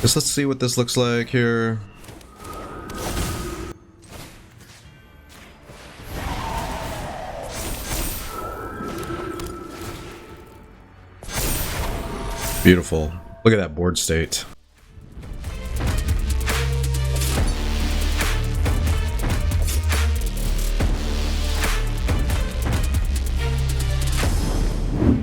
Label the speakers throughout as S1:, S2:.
S1: Just let's see what this looks like here. Beautiful. Look at that board state.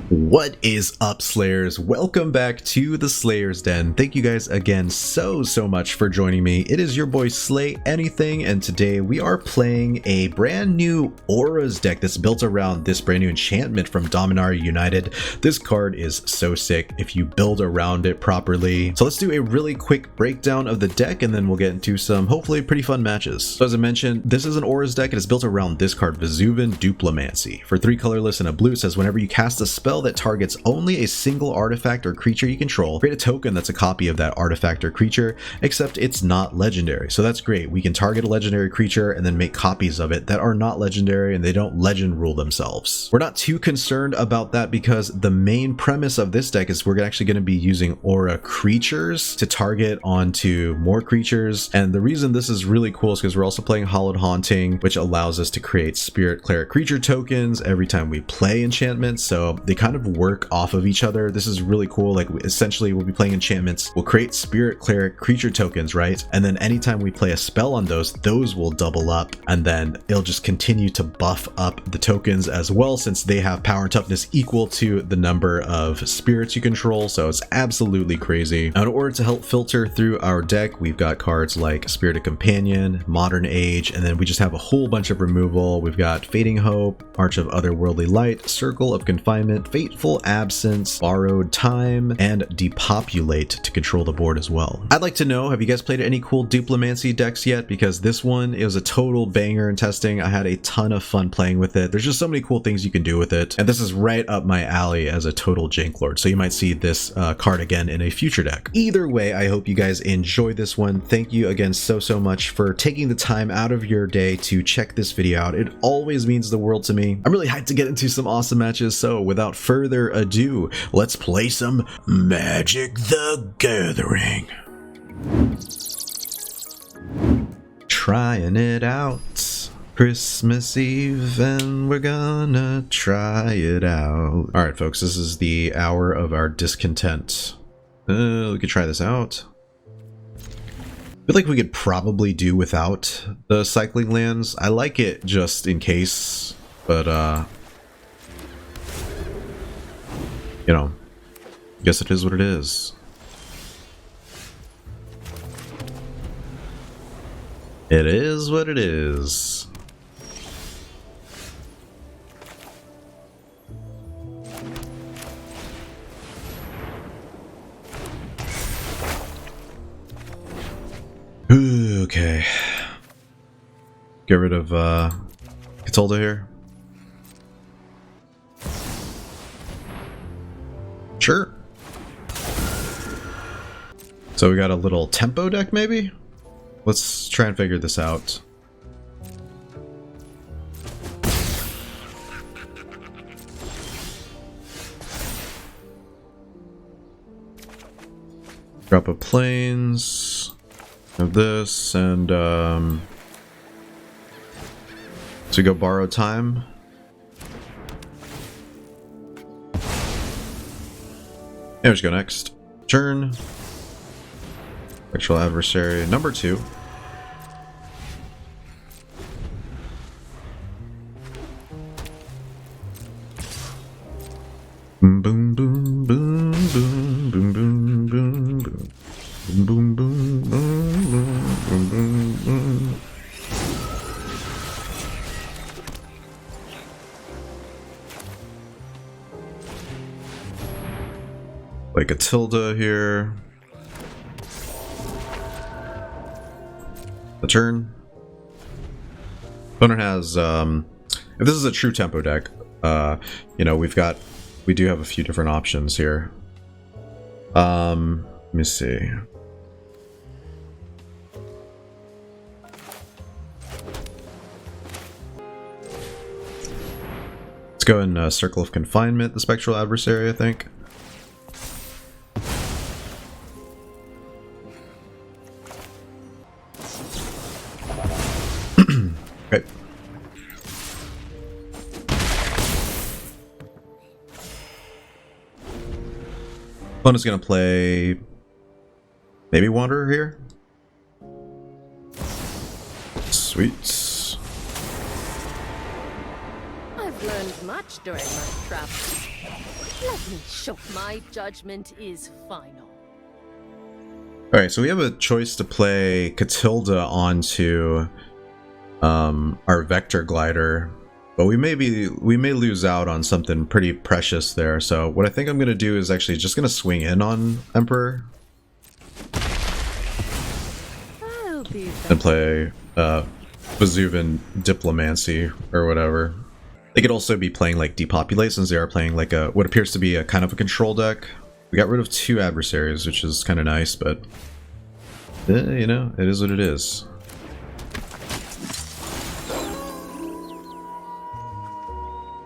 S1: What is up, Slayers? Welcome back to the Slayer's Den. Thank you guys again so much for joining me. It is your boy Slay Anything, and today we are playing a brand new AURAS deck that's built around this brand new enchantment from Dominaria United. This card is so sick if you build around it properly. So let's do a really quick breakdown of the deck, and then we'll get into some hopefully pretty fun matches. So as I mentioned, this is an AURAS deck. It is built around this card, Vesuvan Duplimancy. For 3 colorless and a blue, it says whenever you cast a spell that targets only a single artifact or creature you control, create a token that's a copy of that artifact or creature, except it's not legendary. So that's great. We can target a legendary creature and then make copies of it that are not legendary and they don't legend rule themselves. We're not too concerned about that because the main premise of this deck is we're actually going to be using aura creatures to target onto more creatures. And the reason this is really cool is because we're also playing Hallowed Haunting, which allows us to create spirit cleric creature tokens every time we play enchantments. So they kind of work off of each other. This is really cool. Like essentially we'll be playing enchantments, we'll create spirit cleric creature tokens, right? And then anytime we play a spell on those will double up, and then it'll just continue to buff up the tokens as well, since they have power and toughness equal to the number of spirits you control. So it's absolutely crazy. Now, in order to help filter through our deck, we've got cards like Spirited Companion, Modern Age, and then we just have a whole bunch of removal. We've got Fading Hope, Arch of Otherworldly Light, Circle of Confinement, Fateful Absence, Borrowed Time, and Depopulate to control the board as well. I'd like to know, have you guys played any cool Duplimancy decks yet? Because this one is a total banger in testing. I had a ton of fun playing with it. There's just so many cool things you can do with it, and this is right up my alley as a total Jank Lord, so you might see this card again in a future deck. Either way, I hope you guys enjoy this one. Thank you again so much for taking the time out of your day to check this video out. It always means the world to me. I'm really hyped to get into some awesome matches, so without further ado, let's play some Magic the Gathering. Trying it out. Christmas Eve, and we're gonna try it out. Alright folks, this is the hour of our discontent. We could try this out. I feel like we could probably do without the cycling lands. I like it just in case, but you know, I guess it is what it is. It is what it is. Okay. Get rid of Katilda here. Sure. So we got a little tempo deck maybe? Let's try and figure this out. Drop a plains of this, and so we go Borrow Time. Yeah, let's go next turn. Spectral Adversary number 2. Boom boom boom boom boom boom boom boom boom boom boom boom boom boom boom. Like a Katilda here. The turn. Opponent has if this is a true tempo deck, you know, we do have a few different options here. Let me see. Let's go in Circle of Confinement, the Spectral Adversary, I think. Opponent's gonna play maybe Wanderer here. Sweet.
S2: I've learned much during my travels. Let me show my judgment is final.
S1: Alright, so we have a choice to play Katilda onto our Vector Glider, but we may lose out on something pretty precious there. So what I think I'm gonna do is actually just gonna swing in on Emperor and play Vesuvan Duplimancy or whatever. They could also be playing like Depopulate, since they are playing like a what appears to be a kind of a control deck. We got rid of 2 adversaries, which is kind of nice, but you know, it is what it is.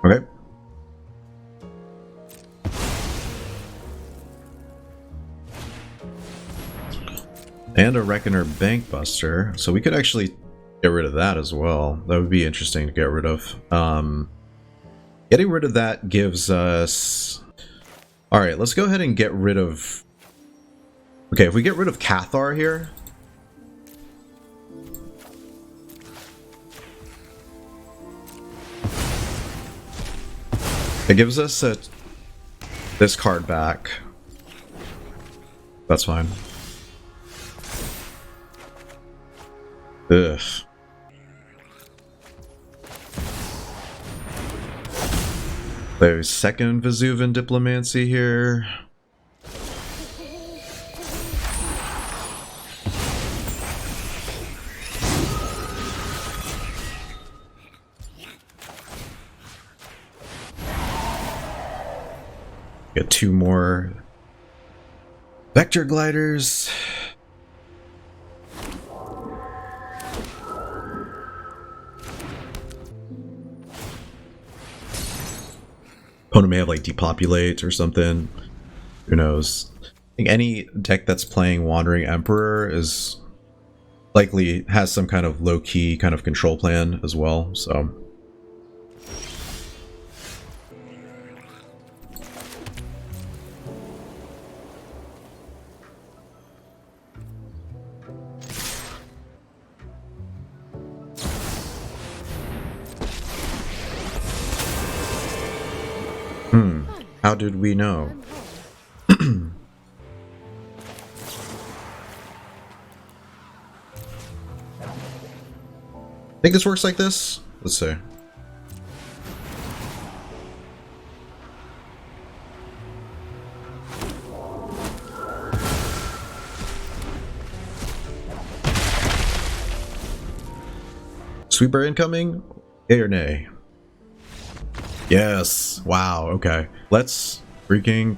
S1: Okay. And a Reckoner Bankbuster, so we could actually get rid of that as well. That would be interesting to get rid of. Getting rid of that gives us... Alright, let's go ahead and get rid of... Okay, if we get rid of Cathar here... It gives us this card back. That's fine. Ugh. There's second Vesuvan Duplimancy here. Get 2 more Vector Gliders. Opponent may have like Depopulate or something. Who knows? I think any deck that's playing Wandering Emperor is likely has some kind of low-key kind of control plan as well, so. How did we know? Think this works like this? Let's see. Sweeper incoming? Yay or nay? Yes. Wow. Okay. Let's freaking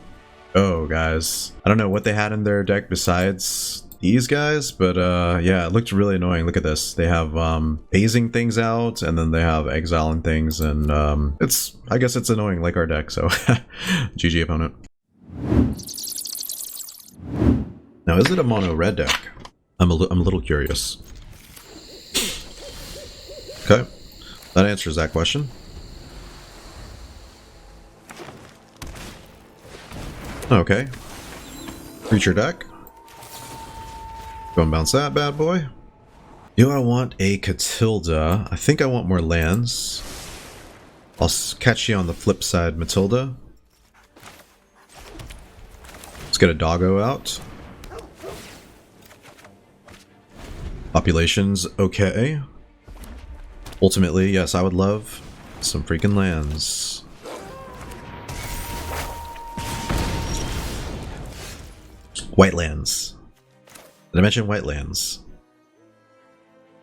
S1: go, guys. I don't know what they had in their deck besides these guys, but yeah, it looked really annoying. Look at this. They have phasing things out, and then they have exiling things, and I guess it's annoying like our deck, so GG opponent. Now, is it a mono red deck? I'm a little curious. Okay. That answers that question. Okay. Creature deck. Go and bounce that bad boy. Do I want a Katilda? I think I want more lands. I'll catch you on the flip side, Matilda. Let's get a doggo out. Population's okay. Ultimately, yes, I would love some freaking lands. White lands. Did I mention white lands?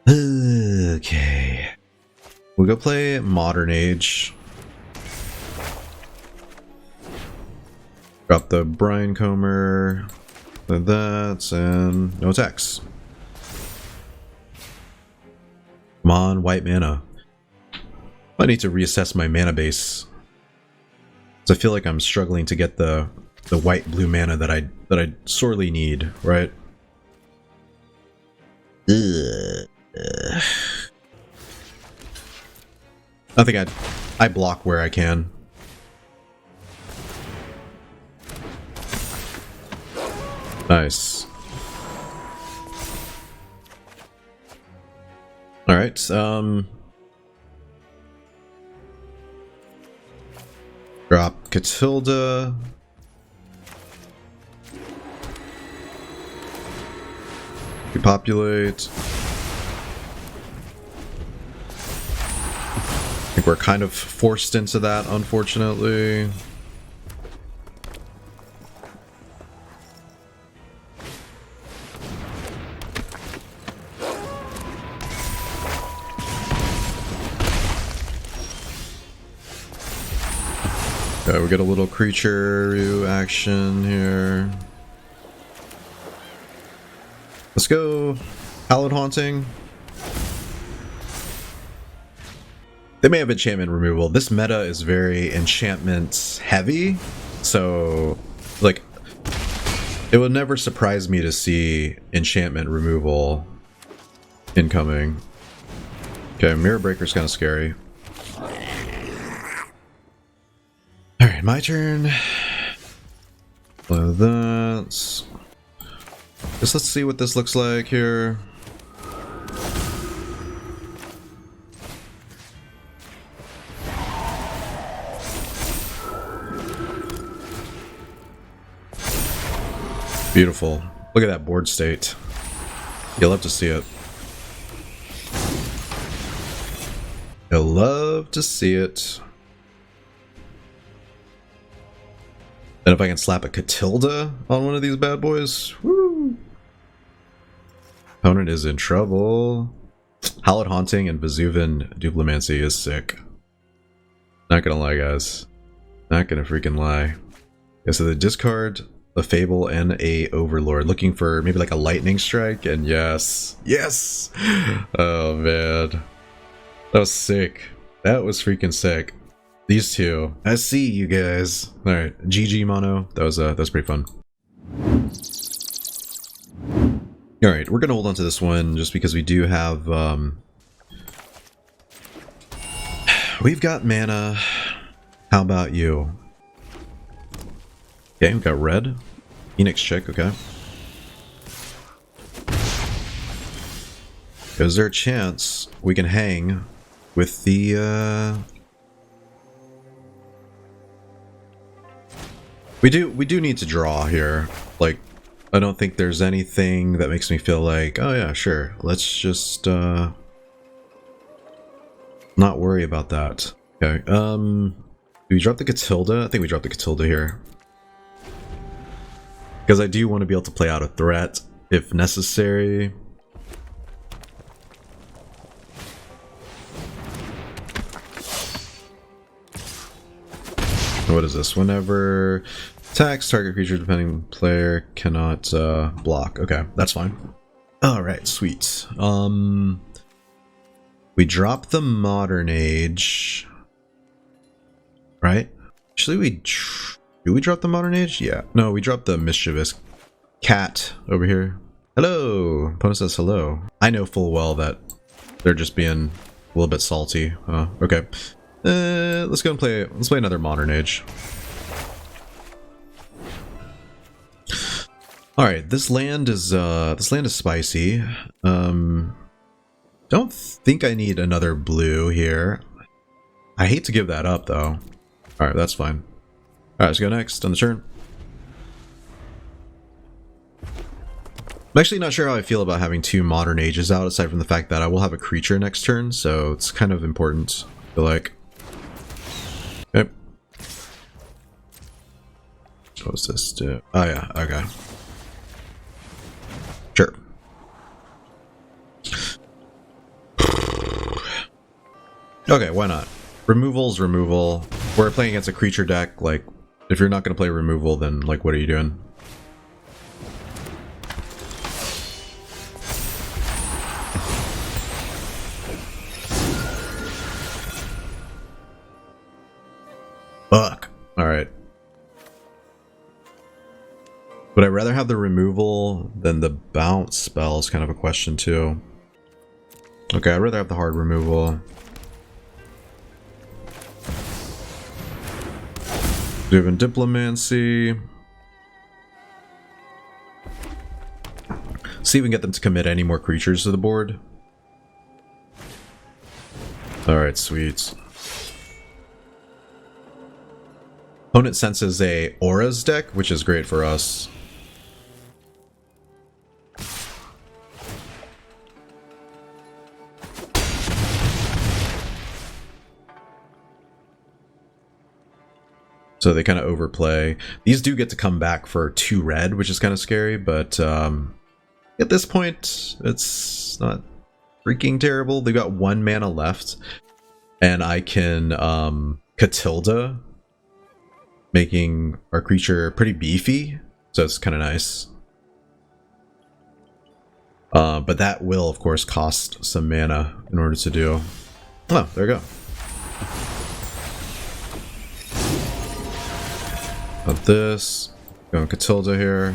S1: Okay. We'll go play Modern Age. Drop the Brine Comber. That, and no attacks. Come on, white mana. I need to reassess my mana base. Because I feel like I'm struggling to get the white blue mana that I sorely need, right? I think I block where I can. Nice. Alright, drop Katilda. Depopulate. I think we're kind of forced into that, unfortunately. Okay, we get a little creature action here. Let's go Hallowed Haunting. They may have enchantment removal. This meta is very enchantment heavy, so like it would never surprise me to see enchantment removal incoming. Okay, Mirror Breaker's kind of scary. Alright, my turn. Play that. Just let's see what this looks like here. Beautiful. Look at that board state. You'll love to see it. You'll love to see it. And if I can slap a Katilda on one of these bad boys, woo! Opponent is in trouble. Hallowed Haunting and Vesuvan Duplimancy is sick. Not gonna lie, guys. Not gonna freaking lie. Yeah, so the discard a Fable and a Overlord, looking for maybe like a lightning strike, and yes, yes. Oh man, that was sick. That was freaking sick. These two, I see you guys. All right, GG mono. That was pretty fun. All right, we're gonna hold on to this one just because we do have we've got mana. How about you? Okay, we've got red. Phoenix check, okay. Is there a chance we can hang with the We do need to draw here. Like, I don't think there's anything that makes me feel like, oh yeah, sure, let's just not worry about that. Okay, do we drop the Katilda? I think we dropped the Katilda here. Because I do want to be able to play out a threat if necessary. What is this? Whenever attacks target creature depending player cannot block. Okay, that's fine. Alright, sweet. We drop the Modern Age. Right? Actually, do we drop the Modern Age? Yeah. No, we dropped the Mischievous Cat over here. Hello! Opponent says hello. I know full well that they're just being a little bit salty. Okay. Let's go and play. Let's play another Modern Age. All right, this land is spicy. Don't think I need another blue here. I hate to give that up though. All right, that's fine. All right, let's go next on the turn. I'm actually not sure how I feel about having two Modern Ages out, aside from the fact that I will have a creature next turn, so it's kind of important. I feel like. Okay. What does this do? Oh yeah, okay. Sure. Okay, why not? Removal's removal. We're playing against a creature deck, like, if you're not going to play removal, then, like, what are you doing? Fuck. Alright. Would I rather have the removal than the bounce spell is kind of a question, too. Okay, I'd rather have the hard removal. Vesuvan Duplimancy. See if we can get them to commit any more creatures to the board. Alright, sweet. Opponent senses a AURAS deck, which is great for us. So they kind of overplay. These do get to come back for 2 red, which is kind of scary, but at this point, it's not freaking terrible. They've got 1 mana left, and I can Katilda, making our creature pretty beefy, so it's kind of nice. But that will, of course, cost some mana in order to do. Oh, there we go. Got this. Going Katilda here.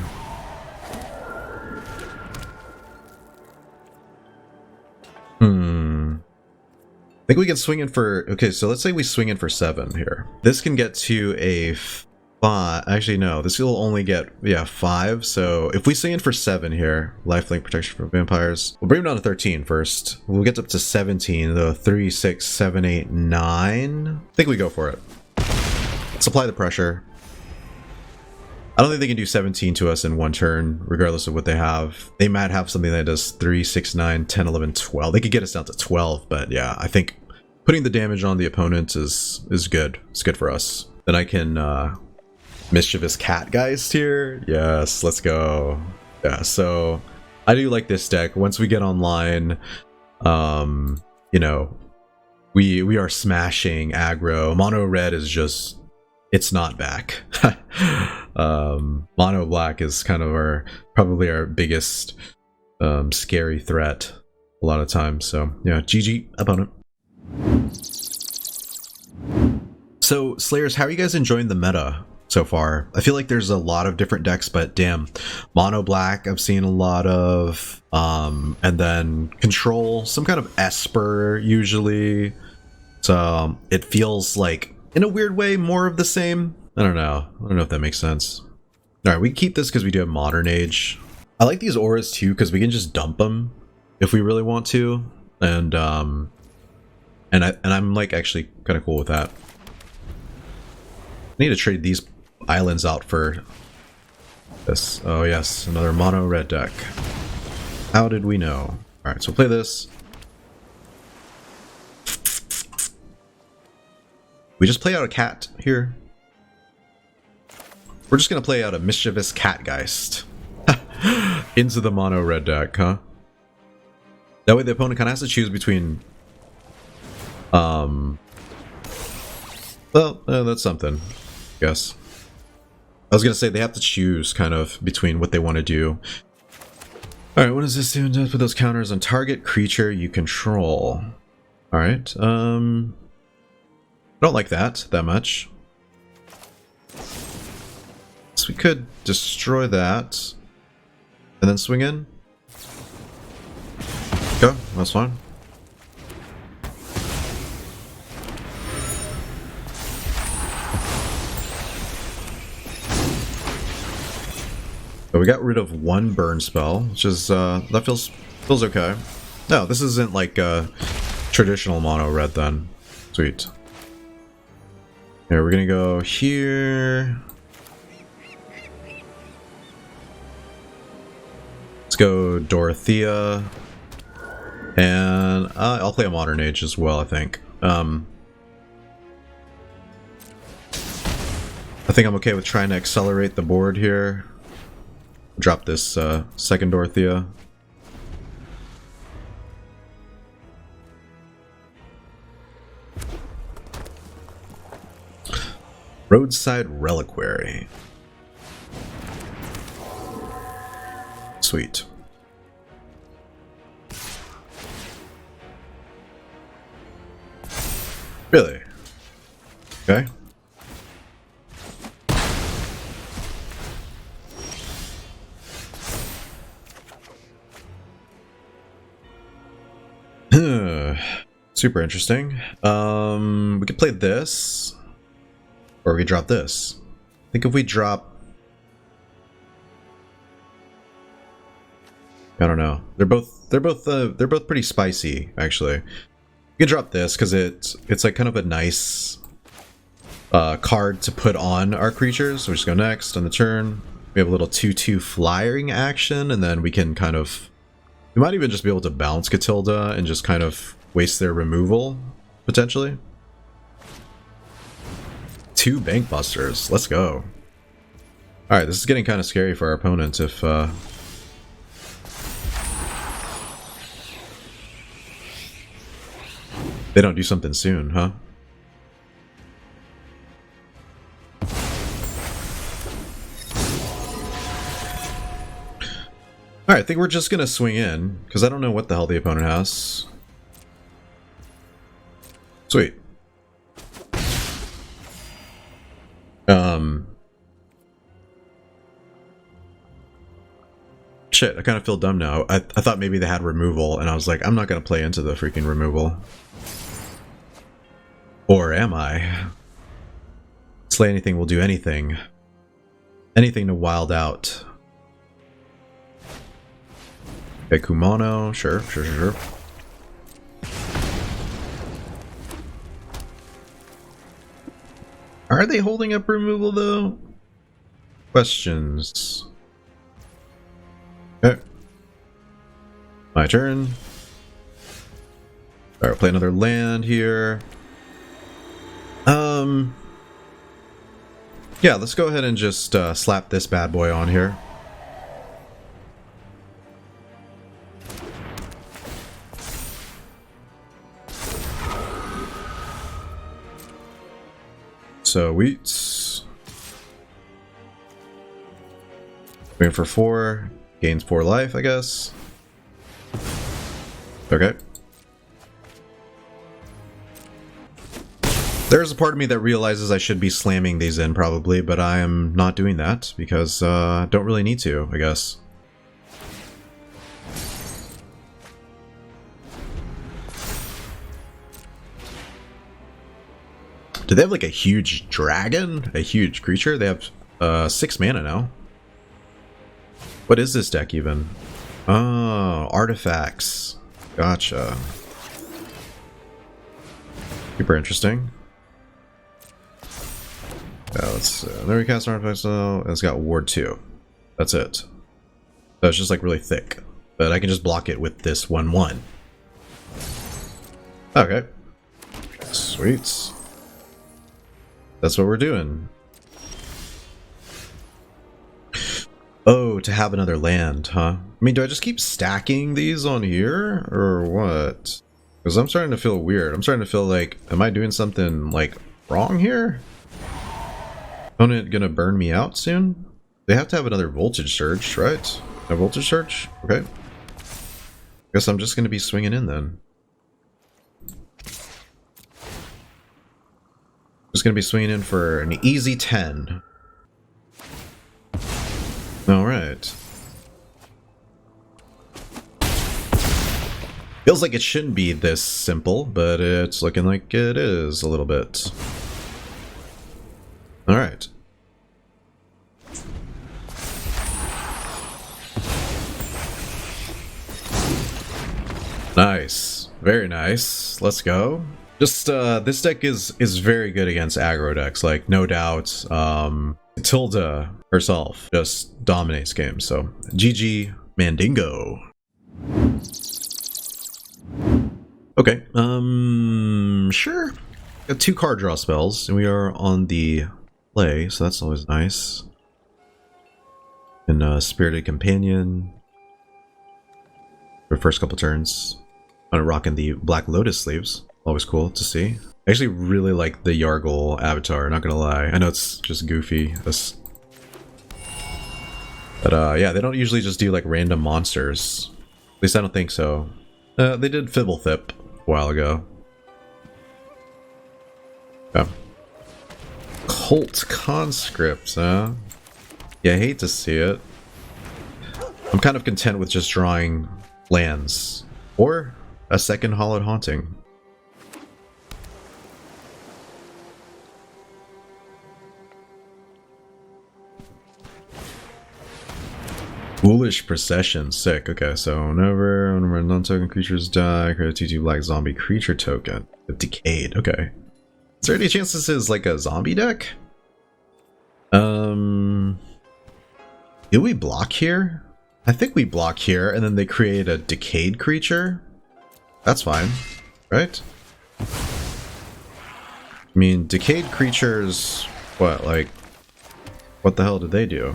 S1: I think we can swing in for... Okay, so let's say we swing in for 7 here. This can get to a 5... Actually, no. This will only get, yeah, 5. So if we swing in for 7 here, lifelink protection from vampires, we'll bring them down to 13 first. We'll get up to 17. The 3, 6, 7, 8, 9. I think we go for it. Let's apply the pressure. I don't think they can do 17 to us in 1 turn, regardless of what they have. They might have something that does 3, 6, 9, 10, 11, 12. They could get us down to 12, but yeah, I think putting the damage on the opponent is good. It's good for us. Then I can Mischievous Catgeist here. Yes, let's go. Yeah, so I do like this deck. Once we get online, you know, we are smashing aggro. Mono red is just... it's not back. Mono black is kind of probably our biggest scary threat a lot of times. So yeah, GG opponent. So Slayers, how are you guys enjoying the meta so far? I feel like there's a lot of different decks, but damn, mono black I've seen a lot of, and then control, some kind of Esper usually. So it feels like, in a weird way, more of the same. I don't know if that makes sense. All right, we keep this because we do have Modern Age. I like these auras too because we can just dump them if we really want to, and I'm like actually kind of cool with that. I need to trade these islands out for this. Oh yes, another mono red deck. How did we know? All right, so play this. We just play out a cat here. We're just gonna play out a Mischievous Catgeist into the mono red deck, huh? That way the opponent kind of has to choose between well, that's something, I guess. I was gonna say they have to choose kind of between what they want to do. Alright, what does this do? Put those counters on target creature you control. Alright, I don't like that much. So we could destroy that and then swing in. Go, that's fine. But we got rid of 1 burn spell, which is that feels okay. No, this isn't like traditional mono red then. Sweet. Here, we're gonna go here. Let's go Dorothea. And I'll play a Modern Age as well, I think. I think I'm okay with trying to accelerate the board here. Drop this second Dorothea. Roadside Reliquary. Sweet. Really? Okay. Super interesting. We could play this, or we could drop this. I think if we drop I don't know. They're both pretty spicy, actually. You can drop this because it's like kind of a nice card to put on our creatures. So we just go next on the turn. We have a little 2/2 flying action, and then we can kind of... We might even just be able to bounce Katilda and just kind of waste their removal, potentially. 2 Bank Busters. Let's go. Alright, this is getting kind of scary for our opponent if... they don't do something soon, huh? Alright, I think we're just gonna swing in, because I don't know what the hell the opponent has. Sweet. Shit, I kind of feel dumb now. I thought maybe they had removal, and I was like, I'm not gonna play into the freaking removal. Or am I? Slay anything will do anything. Anything to wild out. Okay, Kumano, sure. Are they holding up removal though? Questions. Okay. My turn. Alright, play another land here. Yeah, let's go ahead and just slap this bad boy on here. So Wheats. Going for 4. Gains 4 life, I guess. Okay. There's a part of me that realizes I should be slamming these in probably, but I am not doing that because I don't really need to, I guess. Do they have like a huge dragon? A huge creature? They have 6 mana now. What is this deck even? Oh, artifacts. Gotcha. Super interesting. Let's there we cast artifacts now. It's got ward 2. That's it. So it's just like really thick. But I can just block it with this 1/1. Okay. Sweet. That's what we're doing. Oh, to have another land, huh? I mean, do I just keep stacking these on here? Or what? Because I'm starting to feel weird. I'm starting to feel like, am I doing something, like, wrong here? Opponent gonna burn me out soon? They have to have another voltage surge, right? A voltage surge? Okay. Guess I'm just gonna be swinging in then. Just gonna be swinging in for an easy 10. Alright. Feels like it shouldn't be this simple, but it's looking like it is a little bit. Alright. Nice. Very nice. Let's go. Just, this deck is very good against aggro decks, like, no doubt. Katilda herself just dominates games, so GG Mandingo. Okay, sure. Got 2 card draw spells, and we are on the play, so that's always nice. And Spirited Companion for the first couple turns. I'm rocking the Black Lotus sleeves. Always cool to see. I actually really like the Yargle avatar, not gonna lie. I know it's just goofy. But yeah, they don't usually just do like random monsters. At least I don't think so. They did Fibblethip a while ago. Yeah. Cult Conscript, huh? Yeah, I hate to see it. I'm kind of content with just drawing lands. Or a second Hallowed Haunting. Foolish Procession, sick. Okay, so whenever non-token creatures die, create a 2/2 black zombie creature token with Decayed. Okay. Is there any chance this is like a zombie deck? Do we block here? I think we block here, and then they create a Decayed creature. That's fine, right? I mean, Decayed creatures, what, like, what the hell did they do?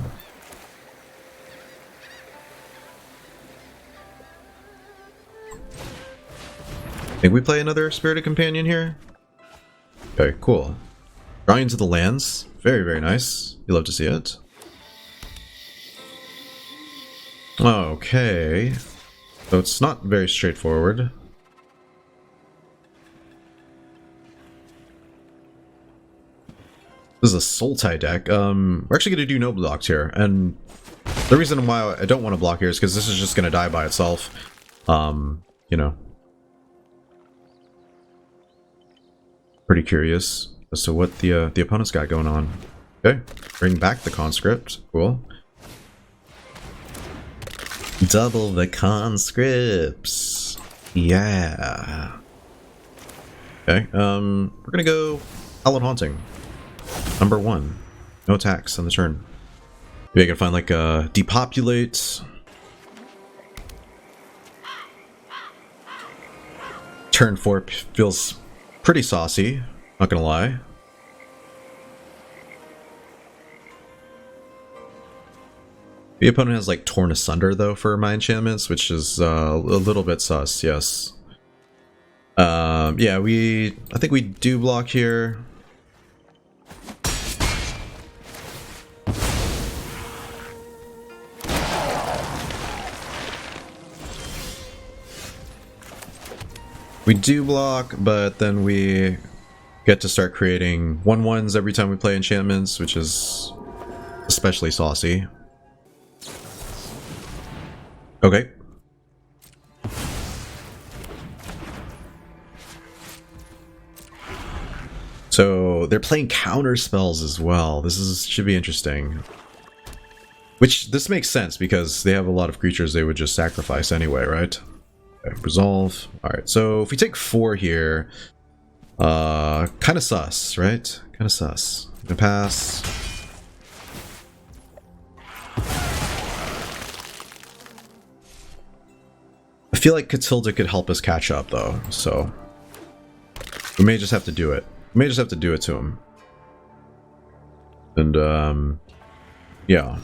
S1: Think we play another Spirited Companion here? Okay, cool. Drawing into the lands. Very, very nice. You love to see it. Okay. So it's not very straightforward. This is a Sultai deck. We're actually going to do no blocks here. And the reason why I don't want to block here is because this is just going to die by itself. You know. Pretty curious as to what the opponent's got going on. Okay, bring back the conscript. Cool. Double the conscripts. Yeah. Okay. We're gonna go Hallowed Haunting. Number 1. No attacks on the turn. Maybe I can find like a Depopulate. Turn 4 feels pretty saucy, not gonna lie. The opponent has like Torn Asunder though for my enchantments, which is a little bit sus, yes. Yeah, I think we do block here. We do block, but then we get to start creating 1/1s every time we play enchantments, which is especially saucy. Okay. So they're playing counter spells as well. This should be interesting. Which, this makes sense because they have a lot of creatures they would just sacrifice anyway, right? Okay, resolve. Alright, so if we take 4 here, kind of sus, right? Kind of sus. I'm gonna pass. I feel like Katilda could help us catch up though, so we may just have to do it. We may just have to do it to him. And yeah.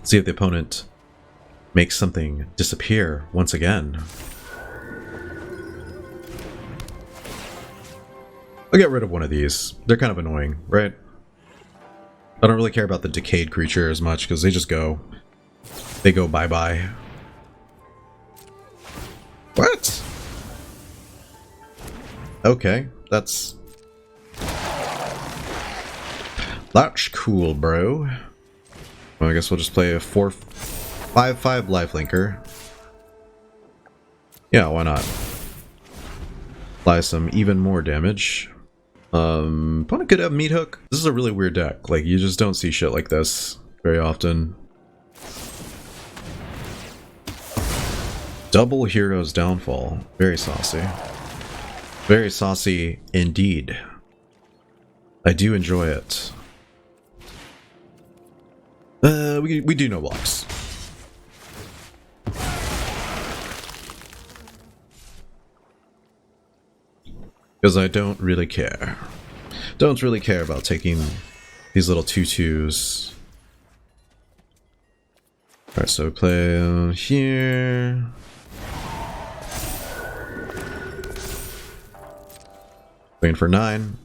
S1: See if the opponent makes something disappear once again. I'll get rid of one of these. They're kind of annoying, right? I don't really care about the decayed creature as much because they just go. They go bye-bye. What? Okay, that's cool, bro. Well, I guess we'll just play a 4/5/5 lifelinker. Yeah, why not? Apply some even more damage. Opponent could have Meat Hook. This is a really weird deck. Like, you just don't see shit like this very often. Double Hero's Downfall. Very saucy. Very saucy indeed. I do enjoy it. We do no blocks. Because I don't really care. Don't really care about taking these little 2/2s. Alright, so we play here. Playing for 9.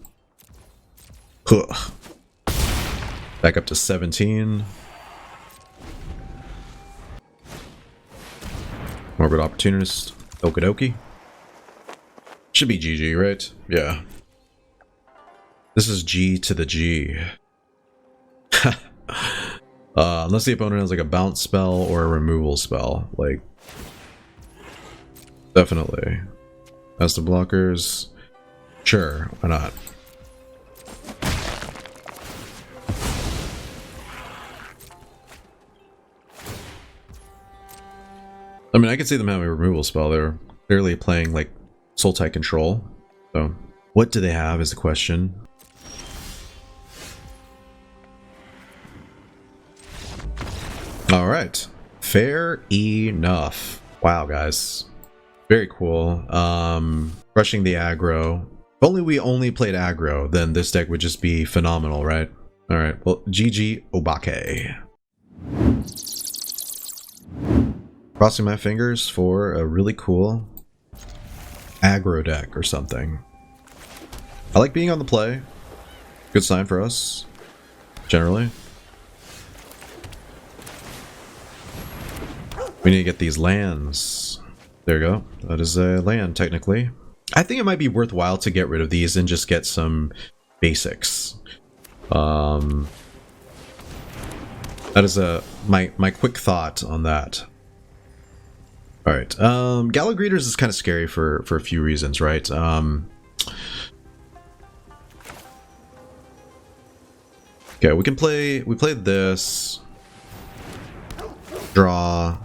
S1: Huh. Back up to 17. Morbid Opportunist. Okie dokie. Should be GG, right? Yeah. This is G to the G. Unless the opponent has like a bounce spell or a removal spell. Like, definitely. As the blockers. Sure, why not? I mean, I could see them having a removal spell. They're clearly playing like Sultai control. So, what do they have is the question. All right, fair enough. Wow, guys, very cool. Crushing the aggro. If only we only played aggro, then this deck would just be phenomenal, right? All right, well, GG Obake. Crossing my fingers for a really cool aggro deck or something. I like being on the play. Good sign for us, generally. We need to get these lands. There you go. That is a land, technically. I think it might be worthwhile to get rid of these and just get some basics. That is my quick thought on that. All right, Gallo Greeters is kind of scary for a few reasons, right? Okay, we play this, draw,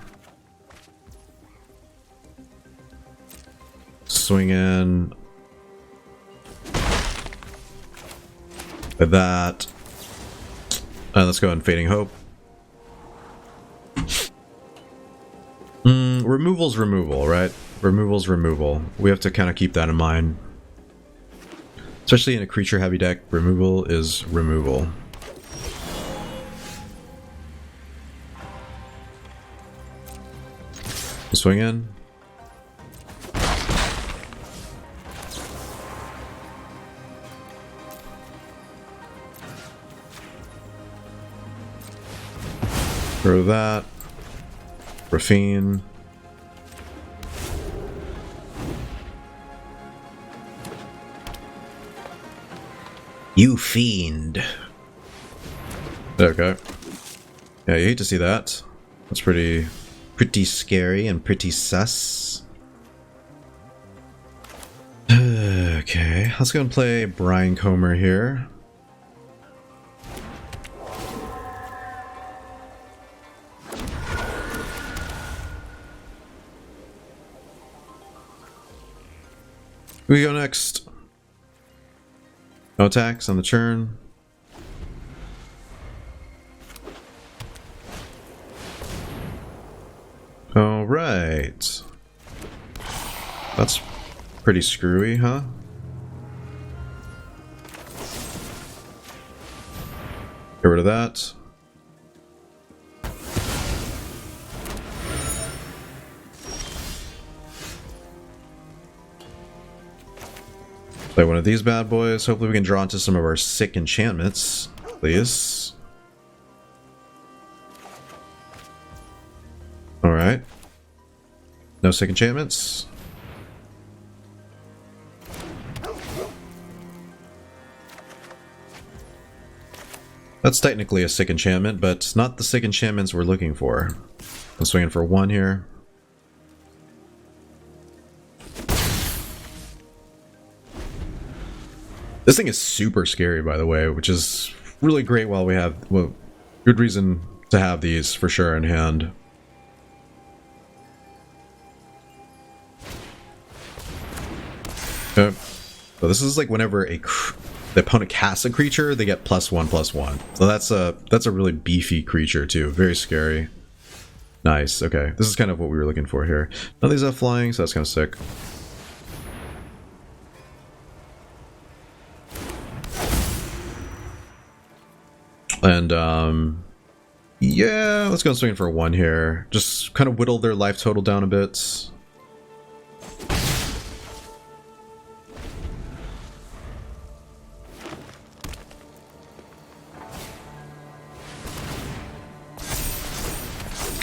S1: swing in, with that. Let's go on Fading Hope. Removal's removal, right? Removal's removal. We have to kind of keep that in mind. Especially in a creature heavy deck, removal is removal. Swing in. Throw that. Raffine. You fiend. Okay. Yeah, you hate to see that. That's pretty scary and pretty sus. Okay, let's go and play Brine Comber here. Who we go next? No attacks on the turn. All right. That's pretty screwy, huh? Get rid of that. Play one of these bad boys. Hopefully we can draw into some of our sick enchantments, please. Alright. No sick enchantments. That's technically a sick enchantment, but it's not the sick enchantments we're looking for. I'm swinging for one here. This thing is super scary, by the way, which is really great while we have, well, good reason to have these for sure in hand. Okay. So this is like whenever the opponent casts a creature, they get +1/+1. So that's a really beefy creature too. Very scary. Nice. Okay. This is kind of what we were looking for here. None of these have flying, so that's kind of sick. And yeah, let's go and swing for one here. Just kind of whittle their life total down a bit.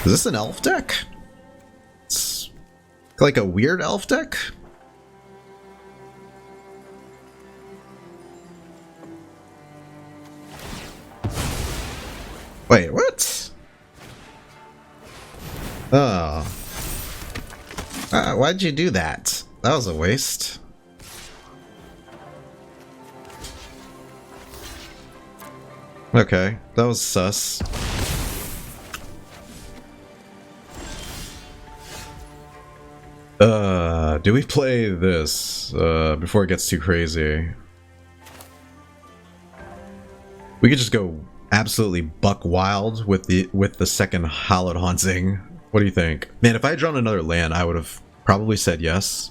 S1: Is this an elf deck? It's like a weird elf deck? Wait, what? Oh. Why'd you do that? That was a waste. Okay, that was sus. Do we play this before it gets too crazy? We could just go absolutely buck wild with the second Hallowed Haunting. What do you think? Man, if I had drawn another land, I would have probably said yes.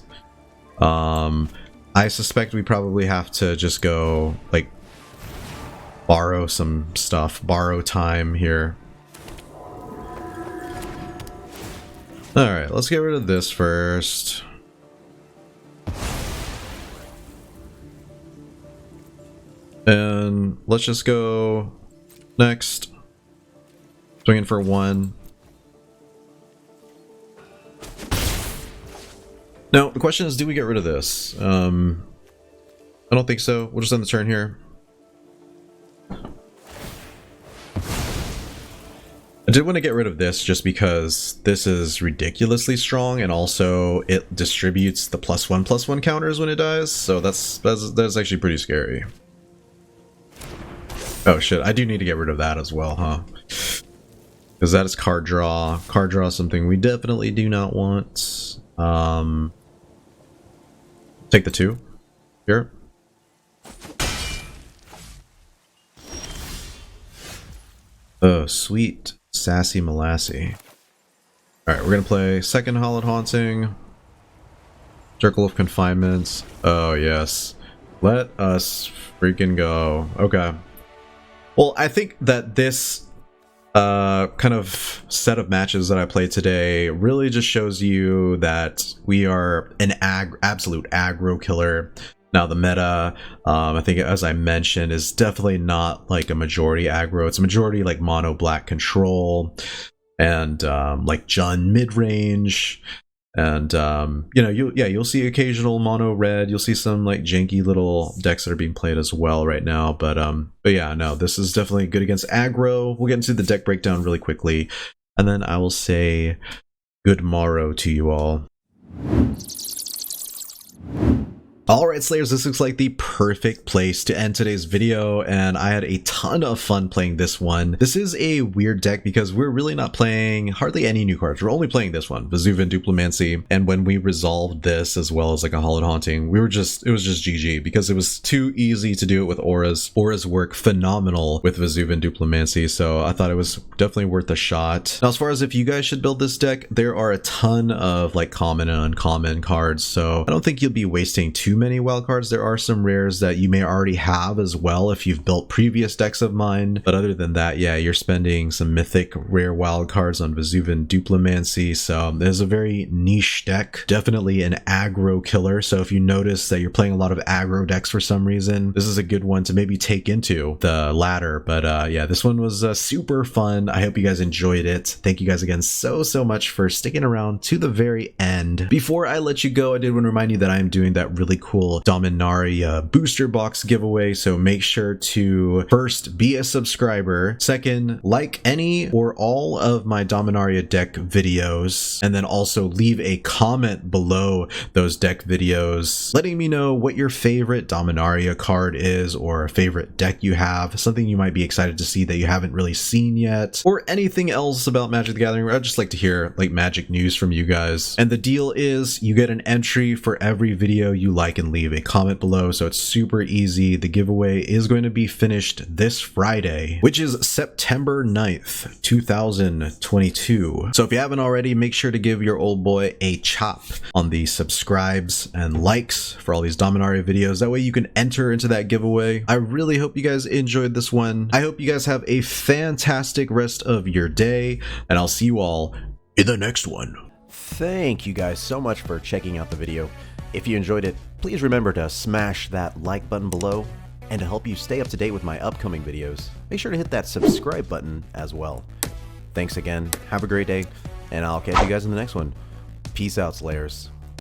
S1: I suspect we probably have to just go, like, borrow some stuff, borrow time here. Alright, let's get rid of this first. And let's just go next. Swinging for 1. Now, the question is, do we get rid of this? I don't think so. We'll just end the turn here. I did want to get rid of this just because this is ridiculously strong, and also it distributes the +1/+1 counters when it dies, so that's actually pretty scary. Oh shit, I do need to get rid of that as well, huh? Because that is card draw. Card draw is something we definitely do not want. Take the 2. Sure. Oh, sweet. Sassy Molassy. Alright, we're gonna play second Hallowed Haunting. Circle of Confinement. Oh, yes. Let us freaking go. Okay. Well, I think that this kind of set of matches that I played today really just shows you that we are an absolute aggro killer. Now the meta, I think as I mentioned, is definitely not like a majority aggro. It's a majority like mono black control and like Jund mid-range. And you know, you'll see occasional mono red. You'll see some like janky little decks that are being played as well right now. But yeah, no, this is definitely good against aggro. We'll get into the deck breakdown really quickly, and then I will say good morrow to you all. Alright Slayers, this looks like the perfect place to end today's video, and I had a ton of fun playing this one. This is a weird deck because we're really not playing hardly any new cards. We're only playing this one, Vesuvan Duplimancy, and when we resolved this as well as like a Hallowed Haunting, it was just GG because it was too easy to do it with auras. Auras work phenomenal with Vesuvan Duplimancy, so I thought it was definitely worth a shot. Now as far as if you guys should build this deck, there are a ton of like common and uncommon cards, so I don't think you'll be wasting too many wild cards. There are some rares that you may already have as well if you've built previous decks of mine, but other than that, yeah, you're spending some mythic rare wild cards on Vesuvan Duplimancy, so there's a very niche deck, definitely an aggro killer. So if you notice that you're playing a lot of aggro decks for some reason, this is a good one to maybe take into the ladder. But yeah, this one was super fun. I hope you guys enjoyed it. Thank you guys again so much for sticking around to the very end. Before I let you go, I did want to remind you that I am doing that really cool Dominaria booster box giveaway, so make sure to first be a subscriber, second like any or all of my Dominaria deck videos, and then also leave a comment below those deck videos letting me know what your favorite Dominaria card is, or a favorite deck you have, something you might be excited to see that you haven't really seen yet, or anything else about Magic the Gathering. I'd just like to hear like Magic news from you guys. And the deal is you get an entry for every video you like and leave a comment below, so it's super easy. The giveaway is going to be finished this Friday, which is September 9th, 2022. So if you haven't already, make sure to give your old boy a chop on the subscribes and likes for all these Dominaria videos. That way you can enter into that giveaway. I really hope you guys enjoyed this one. I hope you guys have a fantastic rest of your day, and I'll see you all in the next one.
S3: Thank you guys so much for checking out the video. If you enjoyed it, please remember to smash that like button below, and to help you stay up to date with my upcoming videos, make sure to hit that subscribe button as well. Thanks again, have a great day, and I'll catch you guys in the next one. Peace out, Slayers.